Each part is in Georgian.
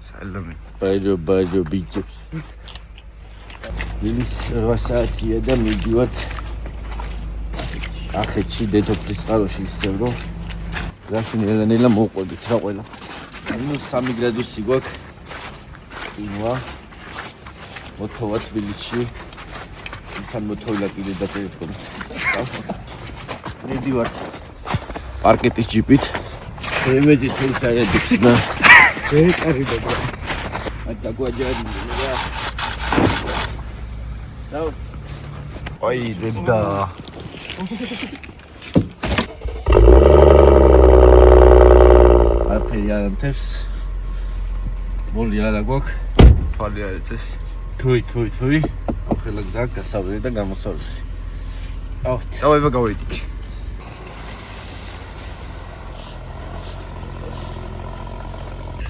Salome. Bajo biceps. Milis 8 საათია და მიდივართ ახეთში დედოფლის წყაროში ისევ რომ გაშინ ელენელა მოყვებით რა ყველა. -3 გრადუსი გვაქვს. ინვა. მოთოვა თბილისში. თან მოთოილა კიდე დაწერეთქო. მიდივართ პარკეტის ჯიპით. ემეძი თელს აედებს და ეკარიბება. ადა გვაჯარი რა. დაუ. Oi, deda. აფერიანთებს. მოლი არა გვაქვს. Თვალი არ ეცეს. თუი. ახლა გზა გასავლელი და გამოსავლელი. ავთ. დავება გავიდით.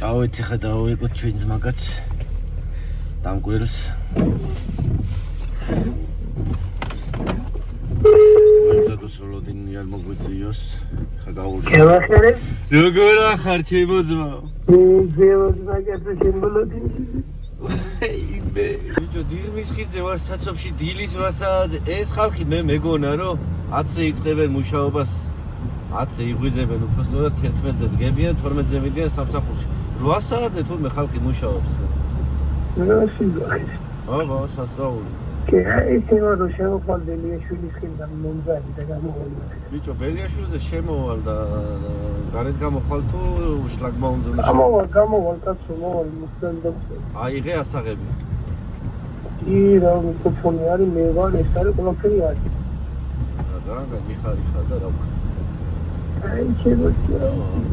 ავეთ ხა დავიყოთ ჩვენს მაგაც. დამკვირს. როლოდინი არ მოგვიწიოს ხა გავუძე. ევახერე? როგორ ახარ ჩემო ძმა? ზევად მაგათა შემბოლოდინი. ბიჭო დიღმის ხიძე ვარ საცობში დილის 8 საათზე. ეს ხალხი მე მეგონა რომ 10-ზე იწყებენ მუშაობას. 10-ზე იღვიძებენ უბრალოდ 11-ზე დგებიან, 12-ზე მიდიან სამსახურში. 8 საათზე თურმე ხალხი მუშაობს. რაში გახის? აბა, სასწაული. კი, ეს იმარო შემოყვალ ბელიაშვილის ხილთან მომზადი და გამოვალ. ბიჭო, ბელიაშვილზე შემოვალ და გარეთ გამოხვალ თუ შლაგბაუმზე უნდა გამოვალ კაცო, მოვალ მოსწონდა. აიღე ასაღები. კი, რა მიკროფონი არის, მე ვარ, ეს არის ყველაფერი არის. რა მიხარიხარ და რა ვქნა. აი, შემოწია.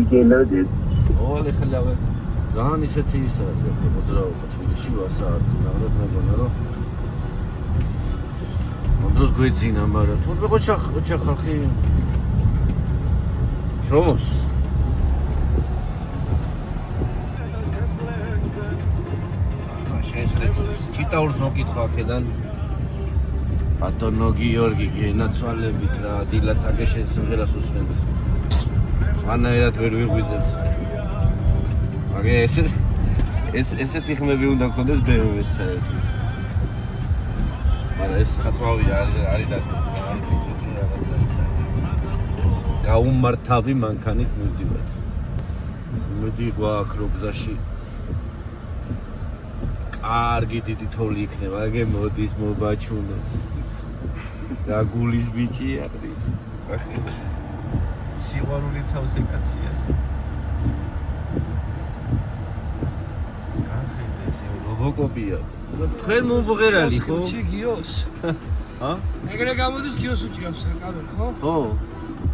იქნებოდი. ოღონდ ეხლავე ძალიან ისეთი ისაა, მოძრაობა თბილისში 8 საათზე, მაგრამ მეგონა რომ დროს გვეძინა, მაგრამ თურმე ყოჩა ხალხი შრომობს. შესწრებს ჩიტაურს მოკითხა აქედან ბატონო გიორგი გენაცვალებით რა დილას აგეშენ სიმღერას უსმენთ. ანაერად ვერ ვიღვიძებთ. მაგე ესეთი ხმები უნდა გქონდეს BMW-ს საერთოდ. მაგრამ ეს საწვავი არის დაგხვდი რაღაცა ის. გაუმართავი მანქანით მივდივართ. მოდი გვაქვს გზაში. კარგი დიდი თოვლი იქნება, აგე მოდის მობაჩუნოს. რა გულის ბიჭი არის. სიყვარული ცავს ეკაციას. რობოკოპია. თქვენ მომღერალი ხო? გიოს. ჰა? ეგრე გამოდის გიოს უჭირავს კამერა, ხო? ხო.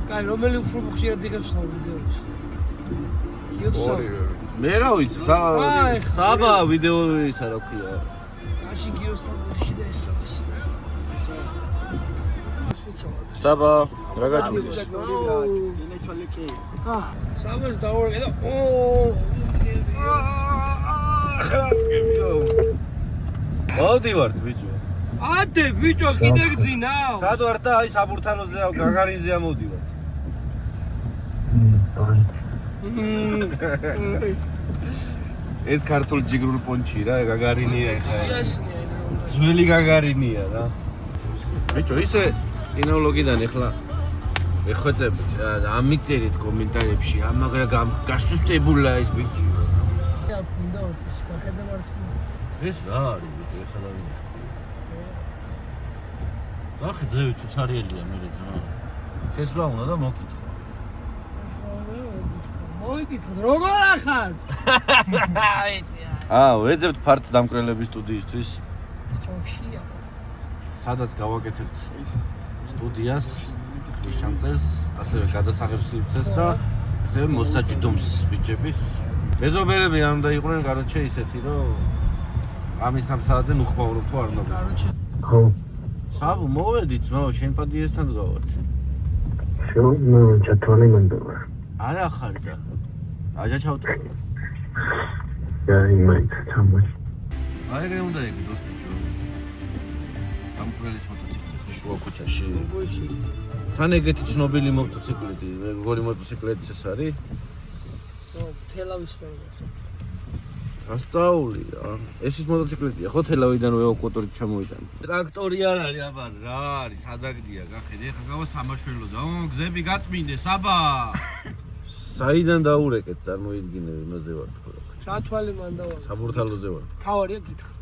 კაი, რომელი უფრო ხშირად იღებს ხოლმე ვიდეოს? გიოსა. მე რა ვიცი, საბა ვიდეო ისა რა ქვია. მაშინ გიოსთან შიდა ესწავს. საბა, რა გაჭირს? საბას დაურეკე და მოვდივართ ბიჭო. ადე ბიჭო კიდე გძინავ. სად ვარ და აი საბურთალოზე გაგარინზე ამოვდივართ. ეს ქართულ ჯიგრულ პონჩი რა, გაგარინია ეხა. ძველი გაგარინია რა. ბიჭო, ისე წინოლოგიდან ეხლა ეხვეწებით რა, ამიწერეთ კომენტარებში, მაგრამ გასუსტებულა ეს ბიჭი. ეს რა არის ბიჭო, ეხლა და ნახე ძევი ცუცარიელია მე ძმა. შესვლა უნდა და მოკითხო. მოიკითხოთ, როგორ ახარ? ვეძებთ ფართ დამკვრელების სტუდიისთვის. ჩოშია. სადაც გავაკეთებთ სტუდიას, ის ჩამწერს, ასევე გადასაღებ სივრცეს და ასევე მოსაჯდომს ბიჭების. მეზობელები არ უნდა იყვნენ, კაროჩე ისეთი, რომ ამის 3 საათზე ნუხმაურობ თუ არ უნდა. კაროჩე. ხო. საბუ მოვედით, მაო, შენ პადიესთან გავართ. შენ ჩათვალე მანდავა. არა ხარ და აჯა ჩავტო. იმაით თამბი. აიგე უნდა იგდოს ბიჭო. დამკვრელის მოტოციკლი შუა ქუჩაში. თან ეგეთი ცნობილი მოტოციკლები, როგორი მოტოციკლიც ეს არის? თელავის მერვასა. ასწაული რა. ეს ის მოტოციკლეტია, ხო თელავიდან ევაკუატორით ჩამოვიტანე. ტრაქტორი არ არის, აბა რა არის, სადაგდია, გახედე, ეხა გავა სამაშველოზე. გზები გაწმინდე, საბა. საიდან დაურეკეთ წარმოიდგინე, იმაზე ვარ თქო. რა თვალი მან დავა. საბურთალოზე ვარ. თავარია გითხრა.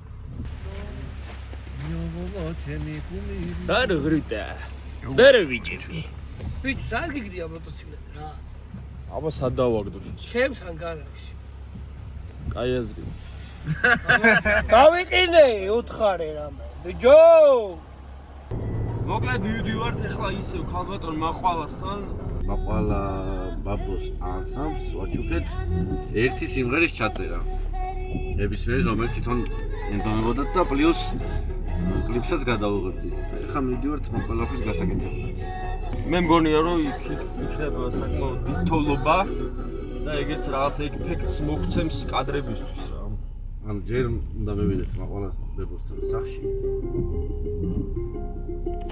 არ ღრიტა. ბერე ვიჭები. ბიჭო, სად გიგდია მოტოციკლეტი რა? აბა სად დავაგდო? ჩემთან გარაჟში. კაი აზრი. გავიყინე, უთხარე რამე. ბიჭო! მოკლედ მივდივართ ახლა ისევ ქალბატონ მაყვალასთან. მაყვალა ბაბოს ანსამბლს ვაჩუქეთ ერთი სიმღერის ჩაწერა. ნებისმიერი რომელიც თვითონ ენდომებოდათ და პლუს კლიპსაც გადავიღებდით. ახლა მივდივართ მაყვალაფრის გასაკეთებლად. მე მგონია რომ იქნება საკმაოდ თოლობა და ეგეც რაღაც ეფექტს მოგცემს კადრებისთვის რა. ანუ ჯერ უნდა მივიდეთ მაყვალას ბებოსთან სახში.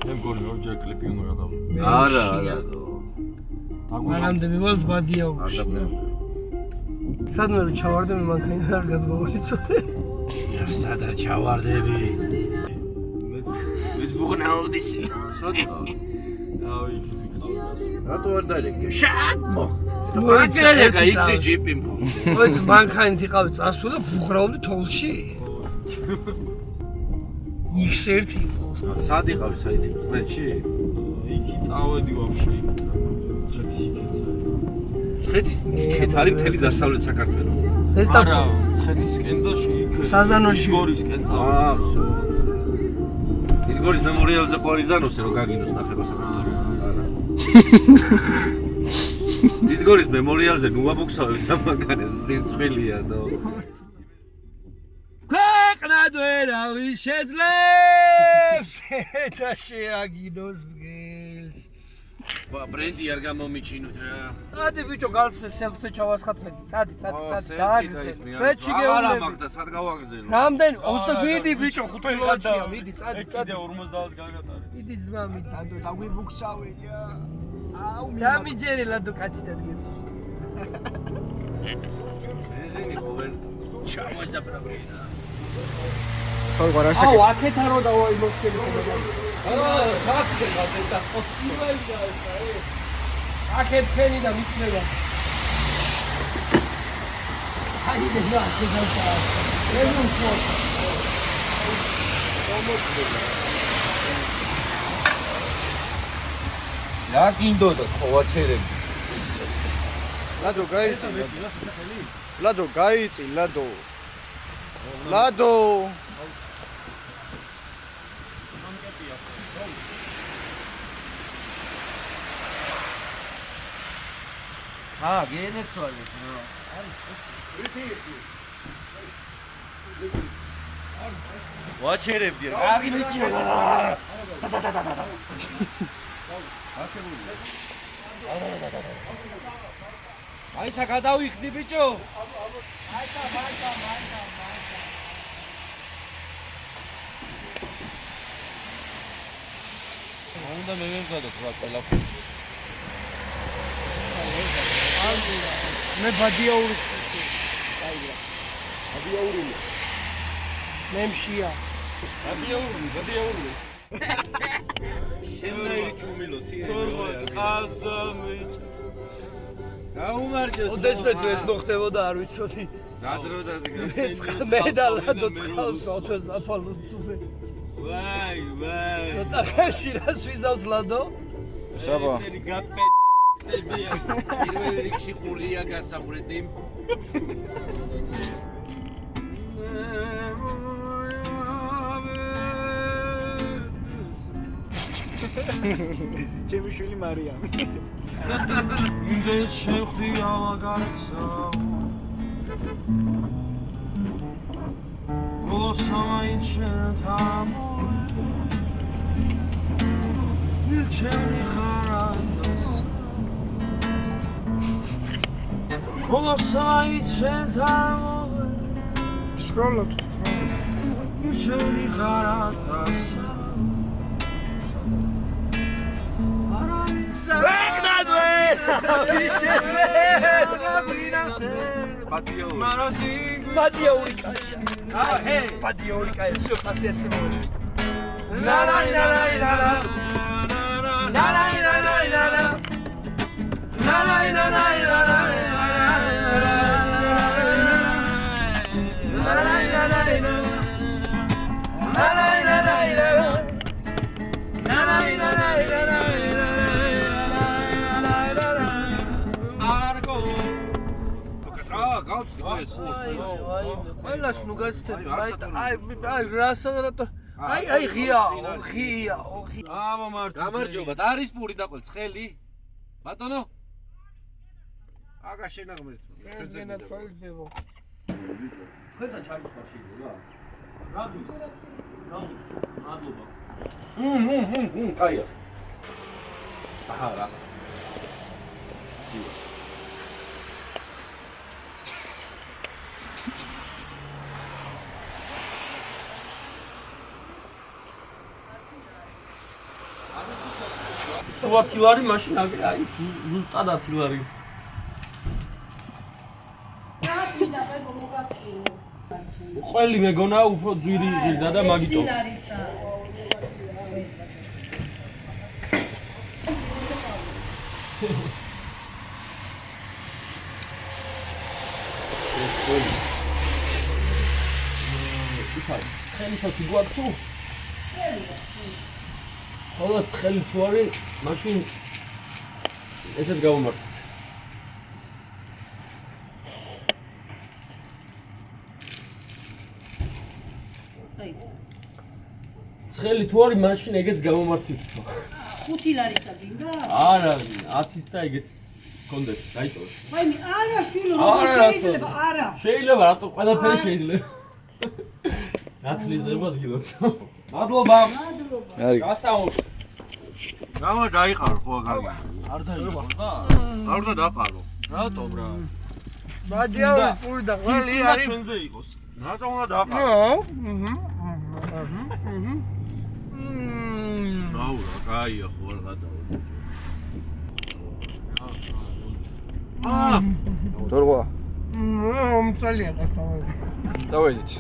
მე მგონია რომ ჯერ კლიპი უნდა გადავიღო. არა, არა. მანამდე მივალთ ბადიაუში. სადმე რომ ჩავარდე მე მანქანა არ გადმოვიცოდე. სად არ ჩავარდები? მეც ბუღნაუდის. სოთა. ავი იქით. რატო არ დაიგე? შატმო. მოიცერეკა იქცი ჯიპი მო. მოიც მანქანით იყავი წასულ და ბუღრაობდი თოლში. X1 იყო. სად იყავი საითი? წრეთში? იქი წავედი ვაფშე. წრეთის იქით. წრეთის იქით არის მთელი დასავლეთ საქართველო. არა, წრეთისკენ და იქ საზანოში. გორისკენ წავედი. აა, всё. იგორის მემორიალზე ხო არის ზანოსე რომ გაგინოს ნახება საქართველო. არა. იგორის მემორიალზე ნუ ამოგსავებს ამ მანქანებს სირცხვილია და ქვეყნად ვერავინ შეძლებს და შეაგინოს მგელს. ბრენდი არ გამომიჩინოთ რა. ადი ბიჭო გალფზე სელფზე ჩავასხათმედი. წადი, გააგრძე. სვეტში არა გეუბნები. მაგდა სად გავაგზელო? რამდენი 27 ბიჭო 5 ლოჩია. მიდი, წადი. კიდე 50-ს გაგატარე. მიდი ძმა, მიდი. დადო დაგვიბუქსავენია. აუ დამიჯერე ლადო კაცი დადგების. ბენზინი ხო ვერ ჩამოიზაბრა. აუ აქეთ არო დავაი მოსკები ხდება. ჩაქცე გადაიტა. აქეთ ფენი და მიწნება. აი და გადაიტა. ეს უფრო. რა გინდოდა ხო ვაჩერები? ლადო გაიწი. ლადო გაიწი, ლადო. ლადო. აა, გენეცვალე რა. ვაჩერებდი რა. აგიმიჭია. აიცა გადავიხდი ბიჭო. უნდა მე ვემზადოთ რა ყველაფერი. მე ბადიაურის. ბადიაური. მე მშია. ბადიაური. შენნაირი ჩუმილოთი. თორღო წყალსამი. გაუმარჯოს. ოდესმე ეს მოხდებოდა არ ვიცოდი. რა დრო დადგა. მე და ლადო წყალს 20 საფალოს უვე. ვაი. ცოტა ხევში რას ვიზავთ ლადო? საბა. ესენი გაპეტებია. პირველ რიგში ყურია გასაყვრეთი. ჩემი შვილი მარიამი. იმდენ შევხვდი ავაგარცა. მოლოსამაინც შენთან. მილჩენი ხარადას. მოლოსამაინც შენთან. სკროლოთ. მილჩენი ხარადას. ქვეყნად ვერ Badia uricaya. Ah, hey. Badia uricaya. Seu paciente hoje. La la la la la la. La la la la la la. La la la la la la. La la la la la. La la la la la. La la la la la. Argo. გავწდი ხო ეს სულს ყველას ნუ გაცდები აი რასად რატო აი ღია გამარჯობა და არის პური დაყოლ ცხელი ბატონო აგა შენაღმერთ შენგენა წვალებო ხეთა ჩამოსვა შეიძლება რაბის მადლობა აია აჰა რა სიო სუათილარი მაშინ აი ზუსტად ათილარი ყველი მეგონა უფრო ძვირი იღირდა და მაგიტო ისა ხელი შოთი გვაქვს თუ ხოლო ცხელი თუ არის მაშინ ესეთ გავუმართოთ ცხელი თუ არის მაშინ ეგეც გავუმართოთ 5 ლარისა გინდა? არა 10-ის და ეგეც გქონდეს დაიწყო მაინი არა შვილო შეიძლება არა შეიძლება რატო ყველაფერი შეიძლება ათლიზებას გილოცო მადლობა არის გასაუბრე გამა დაიყარო ხო გაგი არ დაიყო რა არ უნდა დაყარო რატო ბრა ბადია პური და ყველი ის არის ჩვენზე იყოს რატო უნდა დაყარო აუ რა კაია ხო არ გადავა თორღვა მომწალია გასწავლე დავედით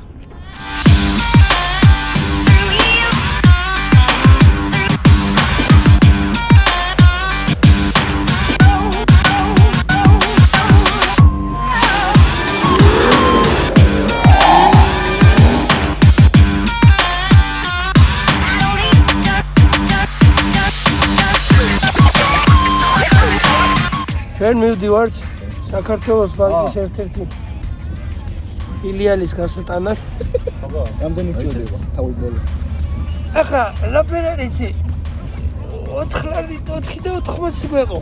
ჩვენ მივდივართ საქართველოს ბანკის ერთ-ერთი ფილიალის გასატანად. რამდენი გჭირდება თავის ბოლოს? ახლა რაფერი იცი? 4 ლარი 4 და 80 გვეყო.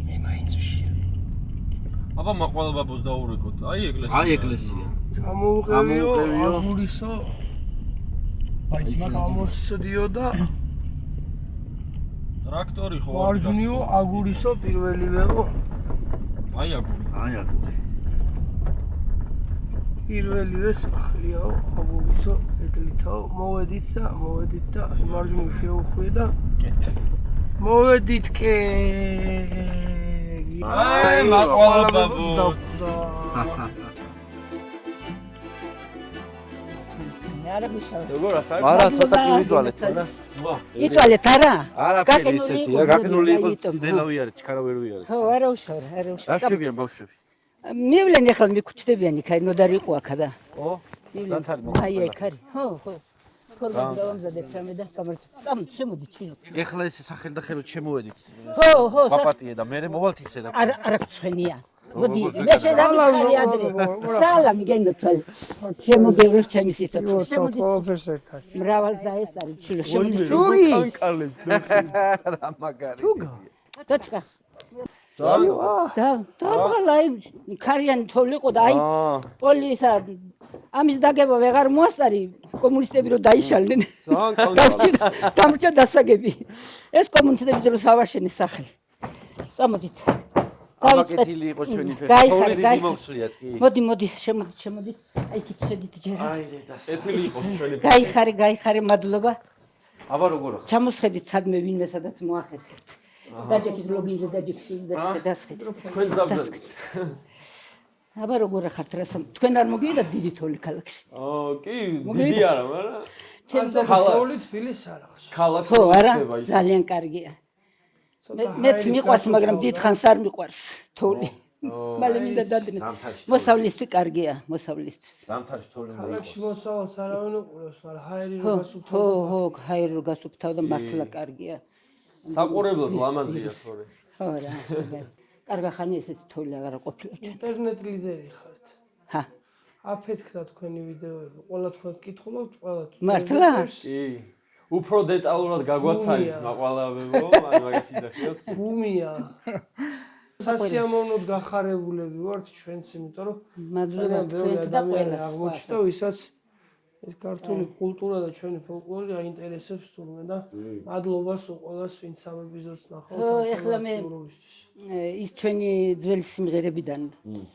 მე მაინც ვშია. აბა მაყვალებაბოს დაურეკოთ აი ეკლესია აი ეკლესია ჩამოვყევიო აგურისო გამოსდიო და ტრაქტორი ხო მარჯვნიო აგურისო პირველივეო აი აგური პირველივე სახლიაო აგურისო ეტლითაო მოვედით და მარჯვნივ შევხვი და მოვედით კე აი მაყვალებაბოს არა ცოტა კი ვიწვალეთ რა იცვალეთ არა? არაფერი ისეთია გაკნული იყო დელავი არის ჩქარავერი არის ხო არა უშავ რა შვებიან ბავშვები მივლენ ახლა მიკუჩდებიან იქ აი ნოდარი ყო აქა და ო ზანთარი აი აი ქარი ხო ფორმა დავამზადეთ სამე და გამარჯობა შემოდი ჩინო ეხლა ეს სახელდახელო შემოვედით ხო პაპატიე და მე მოვალთ ისე რა არა გწვენია მოდი მე შედამიხარი ადრე სალამი გენდოცალ შემოდევრებს ჩემი სიცოცხლე შემოდი მრავალს და ეს არის ჩურო შემოდი ჩუგი რა მაგარი დაჭკა და ლაი ქარიანი თოვლიყო და აი პოლისა ამის დაგება ვეღარ მოასწარი კომუნისტები რო დაიშალდნენ დამრჩა დასაგები ეს კომუნისტები რო სავაშენის სახელი წამოდით აბაკეთილი იყო ჩვენი ფეხი. თოვლი დიდი მოგსვლიათ კი. მოდი, შემოდი. აი იქით შედით ჯერა. აი დედას. ეთილი იყო ჩვენი გაიხარე, მადლობა. აბა როგორ ხარ? ჩამოსხედით სადმე ვინმე სადაც მოახერხებთ. დაჯექით ლოგინზე დაჯექში დასხედით. თქვენს დავზარდეთ. აბა როგორ ხართ რასა თქვენ არ მოგიედათ დიდი თოვლი ქალაქში? კი, დიდი არა, მაგრამ თოვლი თბილის არა ხო? ქალაქს ხო, არა, ძალიან კარგია. მეც მიყვარს, მაგრამ დიდხანს არ მიყვარს თოვლი. მალე მინდა დადნე. მოსავლისთვის კარგია, მოსავლისთვის. ზამთარში თოვლი უნდა იყოს. ქალაქში მოსავალს არავინ უყურებს, მაგრამ ჰაერი რო გასუფთავ. ხო, ჰაერი რო გასუფთავ და მართლა კარგია. საყურებლად ლამაზია თორე. ხო რა. კარგა ხანი ესეთი თოვლი აღარ ყოფილა ჩვენ. ინტერნეტ ლიდერი ხართ. ჰა. აფეთქდა თქვენი ვიდეოები. ყველა თქვენ გკითხულობთ, ყველა. მართლა? კი. უფრო დეტალურად გაგვაცალეთ მაყვალავებო, ან მაგას იძახიოს. ბუმია. სასიამოვნოდ გახარებულები ვართ ჩვენც, იმიტომ რომ მადლობა თქვენს და ყველას. აღმოჩნდა, ვისაც ეს ქართული კულტურა და ჩვენი ფოლკლორი აინტერესებს თურმე და მადლობას უყოლას ვინც ამ ეპიზოდს ნახავთ. ეხლა მე ის ჩვენი ძველი სიმღერებიდან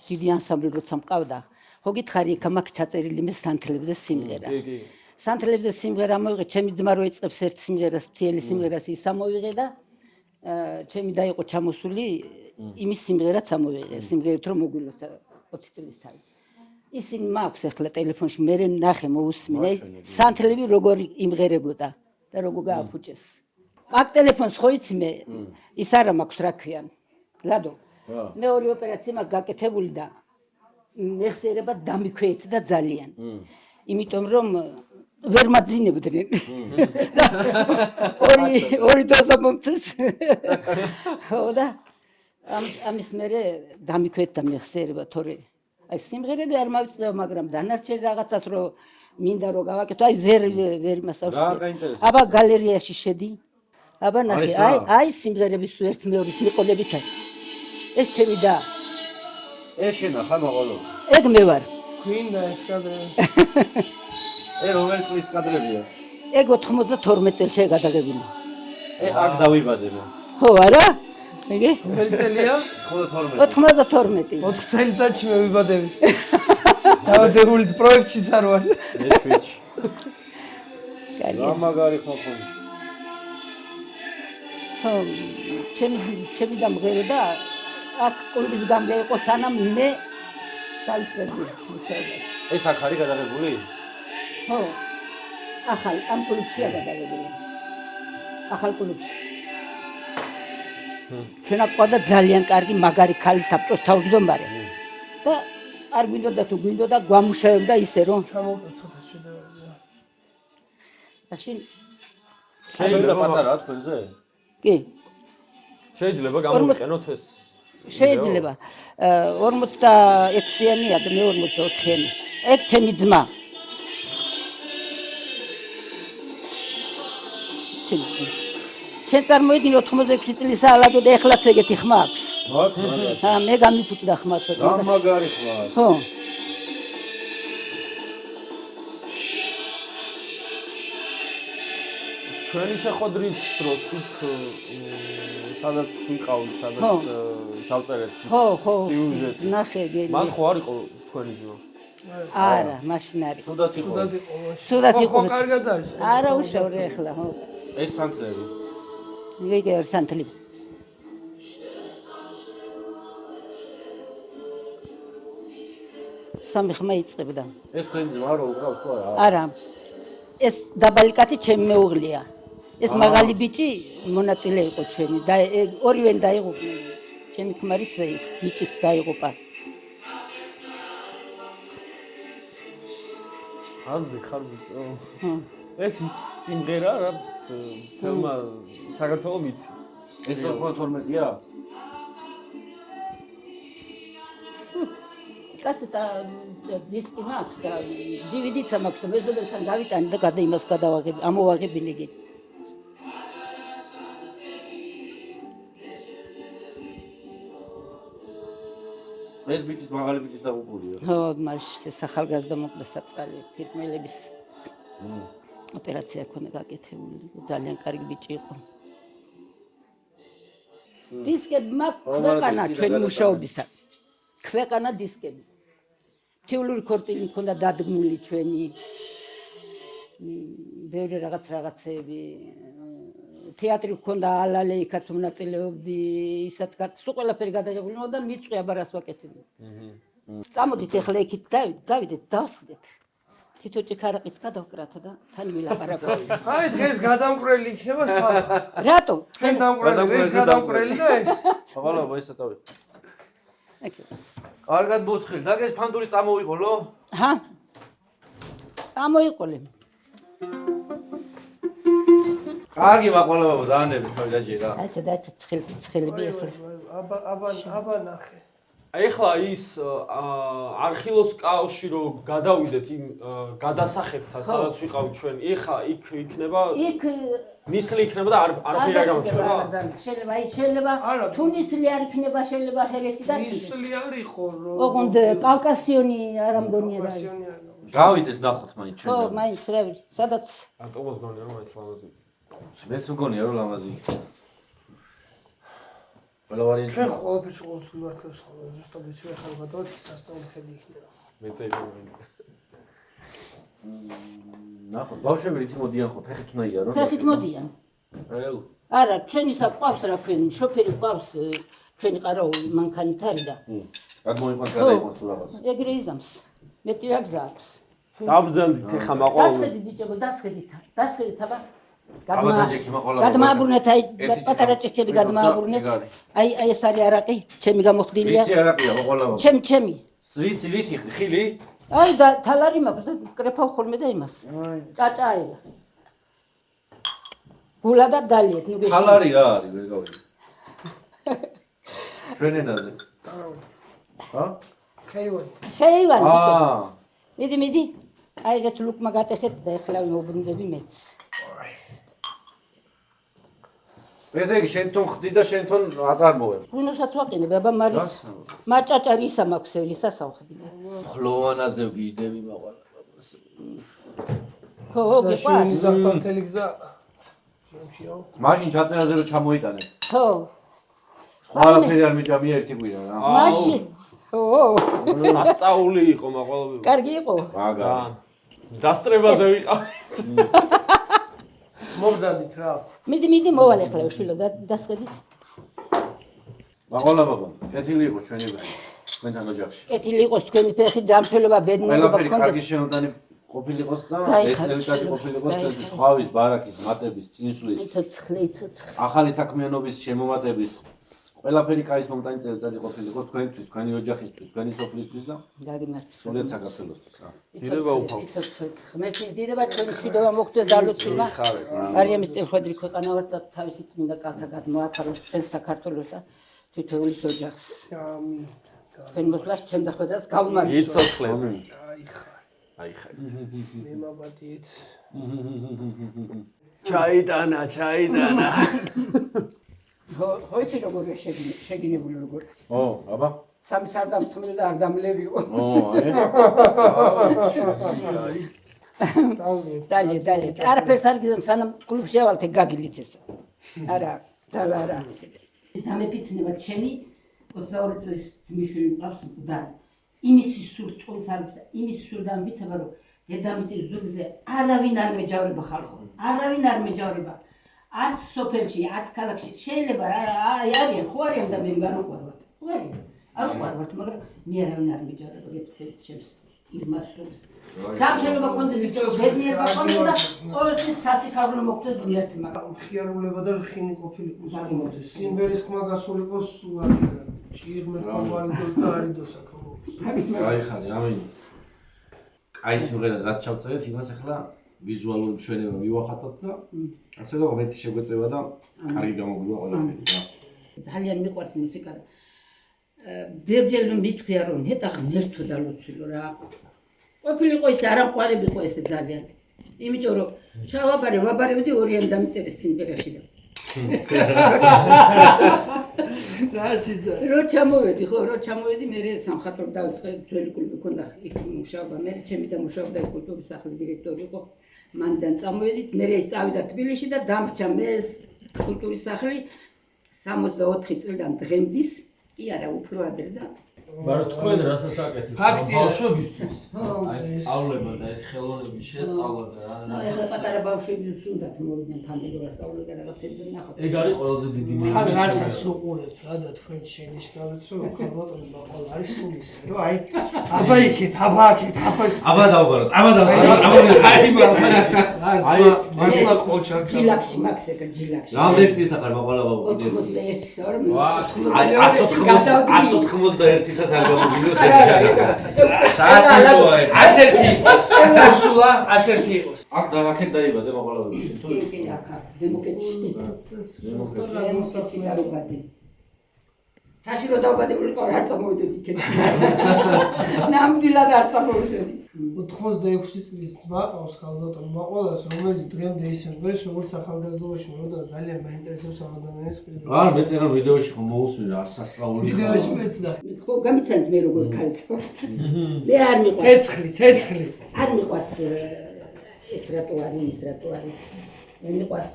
დიდი ანსამბლი როცა მყავდა, ხო გითხარი იქ მაგ ჩაწერილი მე სანთლებზე სიმღერა. კი. სანთლებზე სიმღერა მოვიღე, ჩემი ძმა რო ეწყებს ერთ სიმღერას, მთელი სიმღერას ის ამოვიღე და ჩემი და იყო ჩამოსული იმის სიმღერაც ამოვიღე, სიმღერით რომ მოგვილოცა 20 წლის თავი. ისინი მაქვს ახლა ტელეფონში მე ნახე მოусმინე სანთლები როგორ იმღერებოდა და როგორ გააფუჭეს. აქ ტელეფონს ხო იცი მე ის არა მაქვს რა ქვია. ლადო. მეორე ოპერაცია მაქვს გაკეთებული და მეხსიერება დამიქვეითდა ძალიან. იმიტომ რომ ვერ მაძინებდნენ. ორი დოზა მომწეს. ხო და ამის მერე დამიქვეითდა მეხსიერება თორე აი სიმღერები არ მავიწევ, მაგრამ დანარჩენ რაღაცას რო მინდა რომ გავაკეთო, აი ვერ მასავში. აბა გალერეაში შედი. აბა ნახე, აი სიმღერების ერთ მეორის მიყოლებით არის. ეს ჩემი და ეს შენა ხარ მოყოლო. ეგ მე ვარ. გვინდა ეს კადრები. რომელი წლის კადრებია? ეგ 92 წელს გადაღებული. აქ დავიბადე მე. ხო, არა? მეგე? რომელი წელია? 92. 4 წელიწადში მე ვიბადები. დავადებული პროექტშიც არ ვარ. მე შვიდში. რა მაგარი ხმოქო. ხო, ჩემი დამღერო და აქ კლუბის გამგე იყო სანამ მე დავიწყებდი მუშაობას. ეს აქ არის გადაღებული? ხო. ახალ ამ კლუბშია გადაღებული. ახალ კლუბში. ჩვენ აქ ყავდა ძალიან კარგი მაგარი ქალი საბჭოს თავმჯდომარე. და არ გვინდოდა თუ გვინდოდა გვამუშავებდა ისე რომ ჩამოვკეთოთ ეს ვიდეოები. მაშინ შეიძლება პატარაა თქვენზე? კი. შეიძლება გამოვიყენოთ ეს. შეიძლება. 46-იანია და მე 44-იანი. ეგ ჩემი ძმა. შენ წარმოიდგინე 86 წლის ალადო და ეხლაც ეგეთი ხმა აქვს. მართლა? მე გამიფუჭდა ხმა თორე. რა მაგარი ხმა. ხო. ჩვენი შეხვედრის დროს იქ სადაც ვიყავით, სადაც ჩავწერეთ სიუჟეტი. ნახე გელი. მან ხო არ იყო თქვენი ძმა? არა, მაშინ არის. ცუდად იყო. ცუდად იყო. ხო, კარგად არის. არა უშავრე ახლა, ხო. ეს სანთლები. იგი არის სანთლები. სამი ხმა იწყებდა. ეს თქვენი ძმა რო უკრავს თუ არა? არა. ეს დაბალი კაცი ჩემი მეუღლეა. ეს მაღალი ბიჭი მონაწილე იყო ჩვენი და ორივენი დაიღუპნენ. ჩემი ქმარიც ის ბიჭიც დაიღუპა. აზი ხარ ბიჭო. ეს ის სიმღერა რაც თელმა საქართველოს ვიცის. ეს 92-ია? კასეტა დისკი მაქვს და DVD-ც მაქვს და მეზობელთან გავიტანე და გადა იმას გადავაღები, ამოვაღებილი იგი. ეს ბიჭის მაღალი ბიჭის დაღუპულია. ხო, მაშინ ეს ახალგაზრდა მოკვდა საწყალი თირკმელების ოპერაცია ქონა გაკეთებული. ძალიან კარგი ბიჭი იყო. დისკები მაქვს ქვეყანა ჩვენი მუშაობისა. ქვეყანა დისკები. თეორიული ქორწილი მქონდა დადგმული ჩვენი. ბევრი რაღაცეები. თეატრი მქონდა ალალე იქაც მონაწილეობდი, ისაც სულ ყველაფერი გადაღებული და მიწვი აბარას ვაკეთებდი. წამოდით ახლა იქით დავიდეთ, დავსხდეთ. თითო ჭიქარაყიც გადავკრათ და თან ვილაპარაკოთ. აი დღეს გადამკვრელი იქნება სამა. რატო? თქვენ დამკვრელი, ეს გადამკვრელი და ეს. ხვალობა ესა თავი. აკი. კარგად მოცხილ, დაგეს ფანდური წამოვიყოლო? ჰა? წამოიყოლე. კარგი მაყვალებობა დაანები თავი დაჭირა. დაიცა ცხელები ახლა. აბა ნახე. აი ახლა ის არხილოს კაოში რო გადავიდეთ იმ გადასახებთან სადაც ვიყავით ჩვენ ეხა იქ იქნება იქ ნისლი იქნება და არაფერი არ გამოჩნდება შეიძლება თუ ნისლი არ იქნება შეიძლება ჰერეთი და ნისლი არ იყო რომ ოღონდ კავკასიონი არ ამგონია რა გავიდეთ ნახოთ მაინც ჩვენ ხო მაინც რა ვიცი სადაც ატომოს გონია რომ მაინც ლამაზი მეც მგონია რომ ლამაზი ყველა ვარიანტი ჩვენ ყველაფერს ყოველთვის ვიმართლებს ხოლმე ზუსტად ვიცი ახლა გადავთ სასწაულები იქნება მე წაიგონია ნახოთ ბავშვები რითი მოდიან ხო ფეხით უნაია რომ ფეხით მოდიან აუ არა ჩვენისა ყავს რა ქვენ შოფერი ყავს ჩვენი ყარაული მანქანით არის და გადმოიყვანს გადაიყვანს თუ რაღაც ეგრე იზამს მეტი რა გზა აქვს დავბრძანდით ეხა მაყვალო დასხედით ბიჭებო დასხედით აბა აბადაჯექი მაყვალო გადმააბრუნეთ აი პატარა ჭიქები გადმააბრუნეთ აი ეს არის არაყი ჩემი გამოხდილია ისი არაყია მაყვალო ჩემი რითი ხილი აი და თალარი მაქვს და კრეფავ ხოლმე და იმას ჭაჭა აიღა გულა და დალიეთ ნუ გეშინი თალარი რა არის ვერ გავიგე ჩვენ ენაზე ჰა ხეივანი ბიჭო მიდი აი ეგეთ ლუკმა გატეხეთ და ეხლა მოbrunდები მეც ესე იგი შენ თვითონ ხდი და შენ თვითონ აწარმოებ გუნოსაც ვაყენებ აბა მარის მაჭაჭა რისა მაქვს რისას ავხდი ხლოვანაზე ვგიჟდები მაყვალო ხო გეყვარს ზახტო მთელი გზა შემშიო მაშინ ჩაწერაზე რომ ჩამოიტანე ხო სხვა არაფერი არ მიჭამია ერთი კვირა რა მაშინ ხო სასწაული იყო მაყვალობები კარგი იყო მაგა დასწრებაზე ვიყავით მოგდადით რა მიდი მოვალ ახლა უშვილო და დასხედით მაყვალო ბაბა კეთილი იყო ჩვენი ბანი ჩვენთან ოჯახში კეთილი იყოს თქვენი ფეხი ჯანმრთელობა ბედნიერება ყველაფერი კარგი შეუდანი ყოფილიყოს და ეს წელიწადი ყოფილიყოს სხვავის ბარაკის მატების წინსვლის იცოცხლე ახალი საქმიანობის შემომატების ყველაფერი კაის მომტანი წელიწადი ყოფილიყოს თქვენთვის, თქვენი ოჯახისთვის, თქვენი სოფლისთვის და დაგიმართლე სულ საქართველოსთვის რა. დიდება უფალს ღმერთის დიდება ჩვენი მშვიდობა მოგვწეს დალოცულმა არიამის წელხვედრი ქვეყანა ვართ და თავისი წმინდა კალთა გადმოაფაროთ ჩვენ საქართველოს და თითოეულის ოჯახს ამინ თქვენ მოსვლას ჩემ დახვედრას გავუმართოთ იცოცხლე აი ხარ მე მაბადიეთ ჩაიტანა ხო იცი როგორ შეგინებული როგორ ო, აბა. სამი სარდამსხმელი და არ დამლევიო ო, აი. დალი არაფერს არ გიზამ სანამ კლუბში ავალთ გაგილით ესა არა ძალა არა დამეფიცნება ჩემი 22 წლის ძმისშვილი მყავს მკვდარი იმის სურწყულს არ ვიცი იმის სურდან ვიცება რომ დედამიწის ზურგზე არავინ არ მეჯავრება ხალხო არავინ არ მეჯავრება არც სოფელში არც ქალაქში შეიძლება აი არიან ხო არიან და მე არ უყვარვართ ხო არ უყვარვართ მაგრამ მე არავინ არ მეჯავრება გეცეთ ჩემს იმას სურს ჯანმრთელობა კონდიცია ბედნიერება კონდიცია ყოველთვის სასიხარულო მოხდეს ღმერთი მაგრამ ხიარულება და ხინი ყოფილიყოს უმოდეს სიმბერის ხმა გასულიყოს სულაკი ჭირმე ყავარიდოს და არიდოს აქო აი ხარი, ამინ. კაი სიმღერა რაც ჩავწერეთ, იმას ახლა ვიზუალური მშვენება მივახატოთ და ასე რომ ღმერთი შეგვეწევა და კარგი გამოგვივა ყველაფერი რა. ძალიან მიყვარს მუსიკა და ბერჯერ მithქვია რომ ნეტა ღმერთო დალოცილო რა. ყოფილიყო ის არამყარებიყო ესე ძალიან. იმიტომ რომ ვაბარებდი ორიანი დამწერეს სიმღერაში და რო ჩამოვედი მე სამხატვრო დავიწყე ძველი კლუბი ქონდა იქ მუშაობა მე ჩემი და მუშაობდა კულტურის სახლის დირექტორი იყო მანდან წამოვედით მე ის წავიდა თბილისში და დამრჩა მე კულტურის სახლი 64 წლიდან დღემდის კი არა უფრო ადრე და მაგრამ თქვენ რასაც აკეთებთ ფაქტია. ბავშვებისთვის ხო აი ეს სწავლება და ეს ხელოვნების შესწავლა და ახლა პატარა ბავშვებიც უნდათ მოვიდნენ ფანტაზიურად სწავლება რაღაცები და ნახოთ ეგ არის ყველაზე დიდი ხან რასაც უყურებთ რა და თქვენ შენიშნავთ რომ ქალბატონმა ყოველ არის სულის რომ აი აბა იქეთ აბა აქეთ აბა დავბაროთ აი მართლა ყოჩარ ჯილაკში მაქსეკა ჯილაკში რამდენი წლის ახარ მაყვალა 81 საერთოდ აი 191 წელს არ გამოგინოს საათი ასეთი მოსულა ასეთი იყოს აქ აქეთ დაიბადე მაყვალაბებში თუ კი აქ ზემოქეთში ზემოქეთში დაიბადე თაში რო დავბადებულიყო არ წამოვიდოდი იქეთ ნამდვილად არ წამოვიდოდი 86 წლის ძმა ყავს ქალბატონმა ყოველას რომელიც დღემდე ისე მღერს როგორც ახალგაზრდობაში მოდა ძალიან მაინტერესებს ამ ადამიანის ყიდვა არ მეწერა ვიდეოში ხომ მოусმენ რა სასწაული ვიდეოში მეცდა ხო გამიცანთ მე როგორ ქალწო მე არ მიყვარს ცეცხლი არ მიყვარს ეს რატო არის მე მიყვარს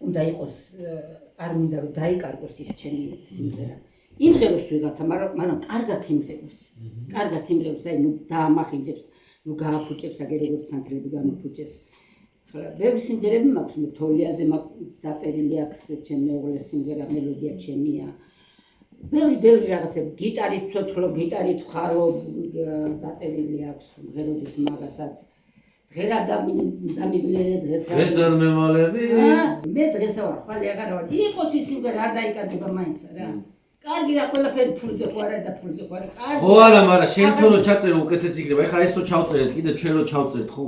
უნდა იყოს არ მინდა რომ დაიკარგოს ის ჩემი სიმღერა იმღეროს ვიღაცა მაგრამ კარგად იმღეროს აი ნუ დაამახინჯებს ნუ გააფუჭებს აგერ როგორც სანთლები გამიფუჭეს ხლა ბევრი სიმღერები მაქვს მე თოლიაზე დაწერილი აქვს ჩემი მეუღლის სიმღერა მელოდია ჩემია ბევრი რაღაცები გიტარით ცოცხლო გიტარით ხარო დაწერილი აქვს ღეროდით მაგასაც ღერა დამიბლენე დღეს არ მემალები მე დღეს ვარ ხვალე აღარ ვარ იყოს ის სიმღერა არ დაიკარგება მაინც რა კარგი რა ყველაფერი ფულზე ხო არა და ფულზე ხო არა კარგი ხო არა მაგრამ შენ თონო ჩაწერო უკეთესი იქნება ეხლა ესო ჩავწერეთ კიდე ჩვენ რო ჩავწერეთ ხო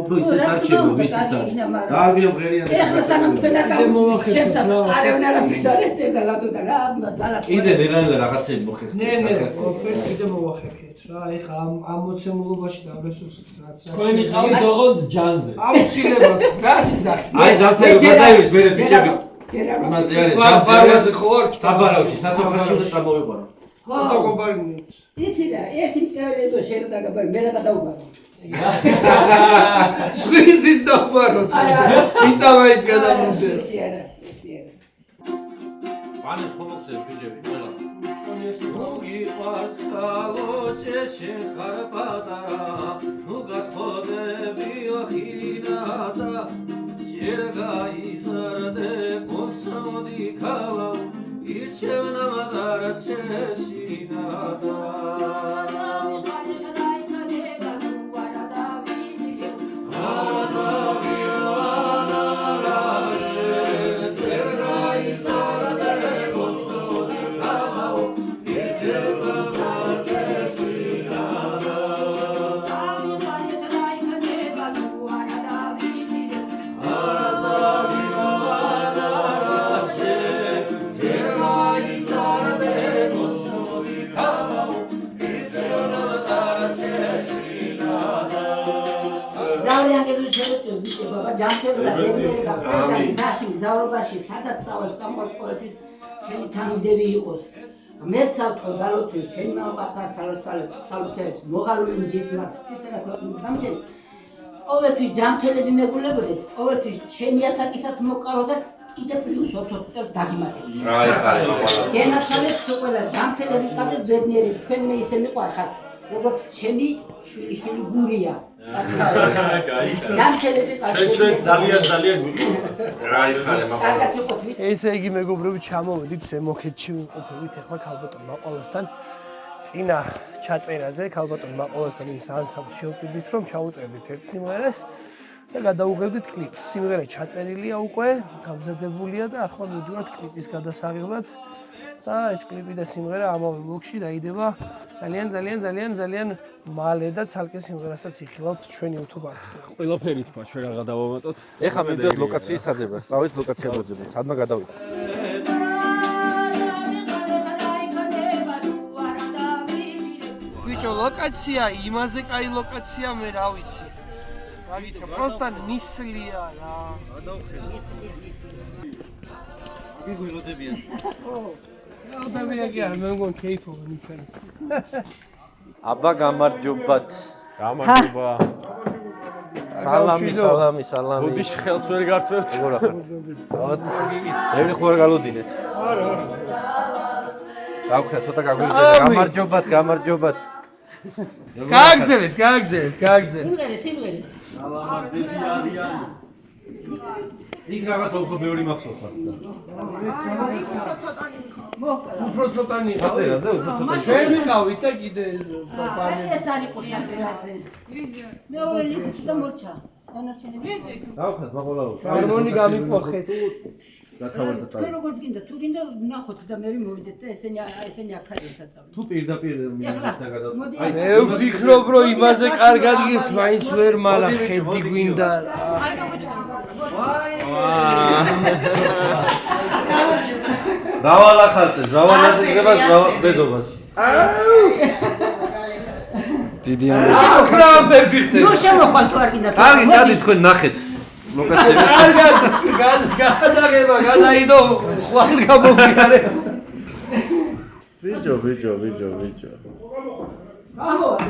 უფრო ისე დარჩება მისიც არის დააბიო მღერიანი ეხლა სანამ თქვენ არ გავუჩნდეთ არავინ არ ამბიზარეთ და ლადოდა რა კიდე ვეღარ რაღაცები მოხერხეთ ნე ყველაფერი კიდე მოვახერხეთ რა ეხლა ამ მოცემულობაში და რესურსით რაც თქვენი ყავით ოღონდ ჯანზე აუცილებლად რა სიზახი აი ზამთარი გადაივის მე ბიჭები იმაზე არის ფარმაზე ხო ვარ საბარავში სასოფლოში უნდა ჩამოვიყვანო ხო დაგობარნი იცი რა ერთი მტეველებო შენ დაგაბარი მე რა დავუბარო სვიზის დავბაროთ იწავაიც გადამოვიდეს ისე არა ბანებს ხომ მოხსენებ ბიჭები ყველა ნუ გიყვარს ხალოჩე შენ ხარ პატარა ნუ გათხოვები ახინა და ჯერ გაიზარდე მოსამოდი ქალა ირჩევნა მაგარა შეშინა და ჯანმრთელობა ბედნიერი გახდა ზაში მგზავრობაში სადაც წავალ წამოწყობების ჩვენი თანმდევი იყოს მეც ავთქო დალოთვის ჩვენი მამაპატა სალოცელებს მოღალული მზის მაცისერა დამჭერს ყოველთვის ჯანმრთელები მეგულებოდეთ ყოველთვის ჩემი ასაკისაც მოკავდათ კიდე პლუს 20 წელს დაგიმატებთ აი ხარ მამალა გენაცვალეთ ყველა ჯანმრთელები ყავდეთ ბედნიერი თქვენ მე ისე მიყვარხართ როგორც ჩემი შვილი გურია ჩვენ ძალიან აი ხარ მამალა ესე იგი მეგობრები ჩამოვედით ზემოქეთში ვიმყოფებით ახლა ქალბატონ მაყვალასთან წინა ჩაწერაზე ქალბატონ მაყვალასთან ის ანსამბლს შევტვით რომ ჩაუწერდით ერთ სიმღერას და გადაუღებდით კლიპს სიმღერა ჩაწერილია უკვე გამზადებულია და ახლა მივდივართ კლიპის გადასაღებად და ეს კლიპი და სიმღერა ამავე ბლოკში დაიდება ძალიან მალე და ცალკე სიმღერასაც იხილავთ ჩვენი YouTube არხზე. ყველაფერი თქვა ჩვენ რა გადავამატოთ. ეხლა მივდივართ ლოკაციის საძებად. წავით ლოკაცია მოძებნით. სადმა გადავით. ბიჭო, ლოკაცია, იმაზე კაი ლოკაცია მე რა ვიცი. რა გითხრა, პროსტა ნისლია რა. ნისლია. გიგულოდებიან. ადამიანები არ მეგონ кейფობენ ჩვენ. აბა გამარჯობათ. გამარჯობა. სალამი. ბუდიშ ხელს ვერ გართვევთ. როგორ ახარ? ევრი ხوار გალოდინეთ. არა. გავხსნა ცოტა გაგვიძებთ. გამარჯობათ. გააგზავნეთ. იმღერეთ. სალამაზები არიან. იქ რაღაც უფრო ბევრი მახსოვს. უფრო ცოტანი ხაწერაზე უფრო ცოტა. ჩვენ ვიყავით და კიდე ეს არის ყურჩაწერაზე. მეორე ლიხით და მორჩა. დანარჩენები. გავხსნათ მაღლა. ჰარმონი გამიფოხეთ. გათავარდა თქვენ როგორც გინდა, თუ გინდა ნახოთ და მე მოვიდეთ და ესენი აქ არის საწავლი. თუ პირდაპირ მიდიხართ და გადავ. მე ვფიქრობ რომ იმაზე კარგად გის მაინც ვერ მალა ხედი გვინდა. არ გამოჩვენა. რავალ ახალწეს, რავალ აზრებას, რავალ ბედობას. დიდი ამბავი. აკრამე ვიხდე. ნუ შემოხვალ თუ არ გინდა. კარგი, წადი თქვენ ნახეთ. ლოკაციები. კარგად, გადაღება, გადაიდო, ხვალ გამოგიარე. ბიჭო.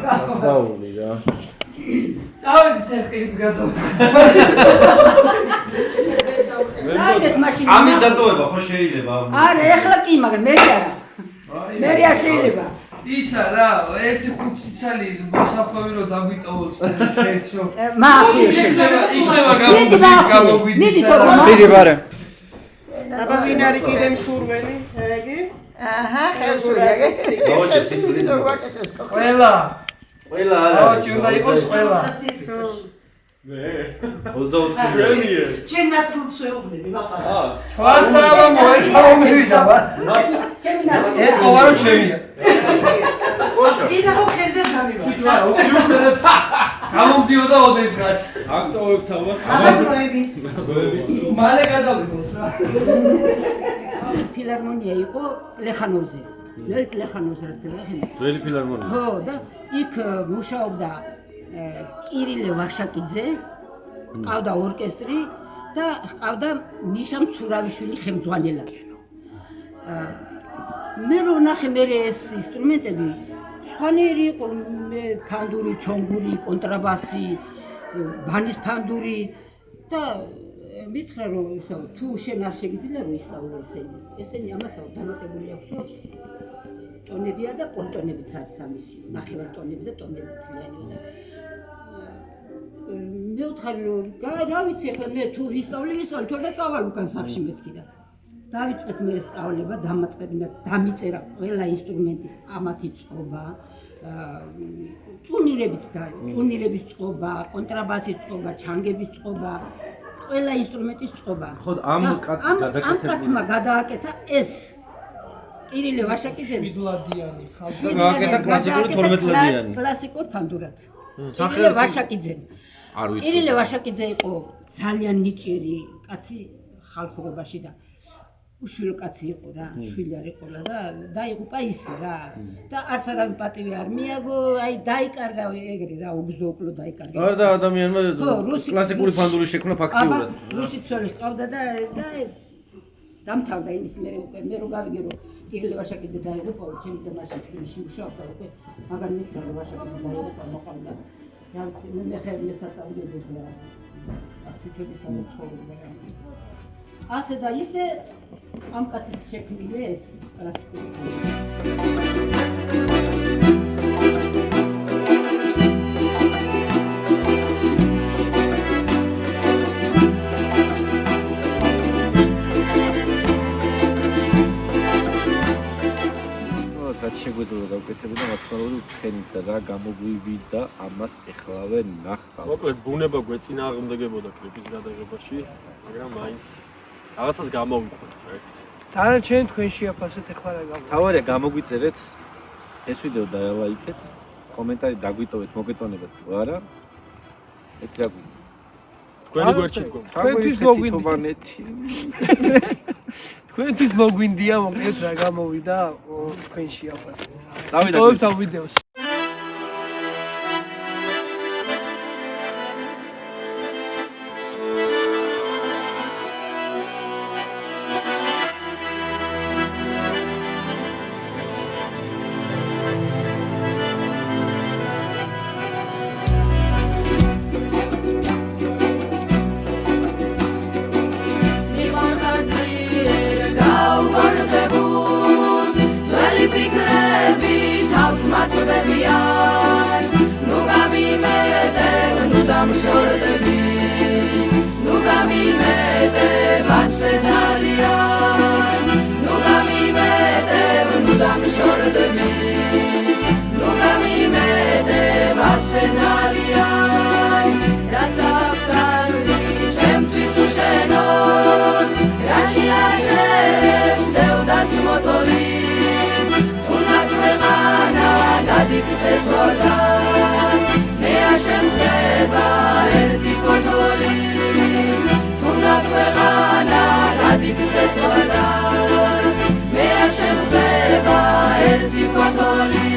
სასაული რა. წავედით ეხები გადო. წავედით მაშინ. ამის დატოვება ხო შეიძლება? არა, ეხლა კი, მაგრამ მე არა. მე არ შეიძლება. ისა რა, 1-5 წელი მოსახვევი რომ დაგვიტოვოთ ჩვენცო. მაახიე. იქნება გამოგვიდის. მიდი ბარე. აბა ვინ არის კიდე მსურველი? ეგი? აჰა, ხელსურიაგე. გავაშევ სიტყვით. ყველა. ყველა არა. ავაჭი უნდა იყოს ყველა. 24 ჩვენია. ჩემ ნაცრობს ვეუბნები, ვაყარა. თვალსამა მოეჭავმივიდა. ჩემი ნაცი. ეს ყოვარო ჩემია. დინა ხო ხელზე გამივა. სიუსადაც გამომდიოდა ოდესღაც. აქტოვებთ ალბათ. აბა დროები. მალე გადავიდოთ რა. ფილარმონია იყო პლეხანოვზე. ნელ პლეხანოვზეც ლეხინი. ძველი ფილარმონია. ხო, და იქ მუშაობდა კირილე ვაშაკიძე, ყავდა ორკესტრი და ყავდა ნიშა მცურავიშვილი ხელმძღვანელად. მე რო ნახე მე ეს ინსტრუმენტები, სხვანაირი იყო, ფანდური, ჩონგური, კონტრაბასი, ბანის ფანდური და მითხრა რომ თუ შენ არ შეგიძლია რომ ისწავლო ესენი ამასაო დამატებული აქვს ტონებია და პონტონებიც არის ამისი, ნახევარტონები და ტონები თლიანია. მე ვთხარი რომ რა ვიცი ახლა მე თუ ვისწავლი თორე წავალ უკან სახში მეთქი და დავიწყეთ მე სწავლება, დამაწყებინა, დამიწერა ყველა ინსტრუმენტის ამათი წყობა, წუნირების წყობა, კონტრაბასის წყობა, ჩანგების წყობა, ყველა ინსტრუმენტის წყობა. ხო, ამ კაცმა გადააკეთა ეს კირილე ვაშაკიძე მიდლადიანი ხალხი. გააკეთა კლასიკური 12-ლადიანი. კლასიკურ ფანდურად. კირილე ვაშაკიძე. არ ვიცი. კირილე ვაშაკიძე იყო ძალიან ნიჭიერი კაცი ხალხურობაში და უშვილო კაცი იყო რა, შვილი არ იყო და დაიღუპა ისე რა. და არც არავინ პატივი არ მიაგო, აი დაიკარგა ეგრე რა, უგზო-უკლო დაიკარგა. არა და ადამიანმა კლასიკური ფანდური შექმნა ფაქტიურად. რუსი ცოლი ყავდა და დამთავრდა იმის მე რო გავიგე რომ კირილე ვაშაკიძე დაიღუპა, ჩემი და მაშინ თბილისში მუშაობდა უკვე, მაგრამ მითხრა რომ ვაშაკიძე დაიღუპა მოყავდა. რა ვიცი, მე ხერ მესაწავლებელი და აფიქრების სამწუხაროა. ასე და ისე ამ კაცის შექმნილი ეს კლასიკური. რაც შეგვეძლო გავკეთებინა მასწავლებელი თქვენით და რა გამოგვივიდა ამას ეხლავე ნახავ. მოკლედ ბუნება გვეწინააღმდეგებოდა კლიპის გადაღებაში, მაგრამ მაინც რაღაცას გამოვიდა, რაც დანარჩენ თქვენში აფასეთ ახლა რა გამო. თავარია გამოგვიწერეთ ეს ვიდეო დაელაიქეთ, კომენტარი დაგვიტოვეთ, მოგეწონებათ თუ არა. ეთი რა გვინდა. თქვენი გვერდში დგომა. თქვენთვის მოგვინდა. თქვენთვის მოგვინდია მოკლედ რა გამოვიდა თქვენში აფასე. დავიდა დავით ამ ვიდეოს. იქცეს ვარდან მე არ შემხდება ერთი ფოთოლი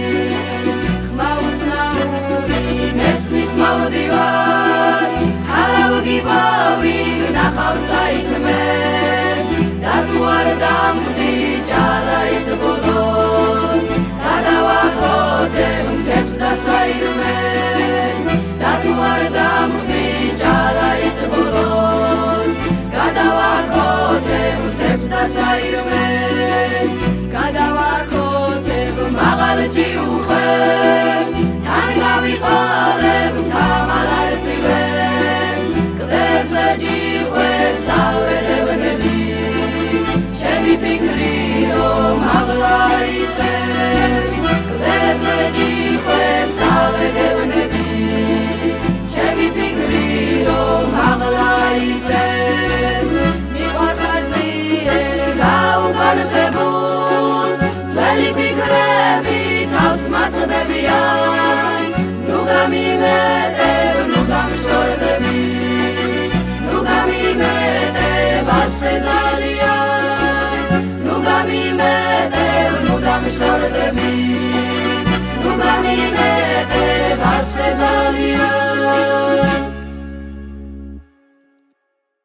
ხმა უცნაური მესმის მოვდივარ ხალავგიბავი ნახავ საითმე და თუ არ დამხვდი ჭალა ის ბოლოს გადავახოთებ მთებს და საირმეს და თუ არ დამხვდი ჭალა ის ბოლოს გადავახოთებ მთებს და საირმეს გადავახოთებ მაღალ ჭიუხებს თან გავიყალებ თამარ არწივებს კლებზე ჯიხვებს ავედევნები ჩემი ფიქრი რომ აღლა იწეს კლებზე ჯიხვებს ავედევნები ჩემი ფიქრი რომ აღლა იწეს მიყვარხარ ძლიერ გაუგანთებულს ძველი ფიქრები თავს მატყდებიან ნუ გამიმეტებ ნუ გამშორდები ნუ გამიმეტებ ასე ძალიან ნუ გამიმეტებ ნუ დამშორდები ნუ გამიმეტებ ასე ძალიან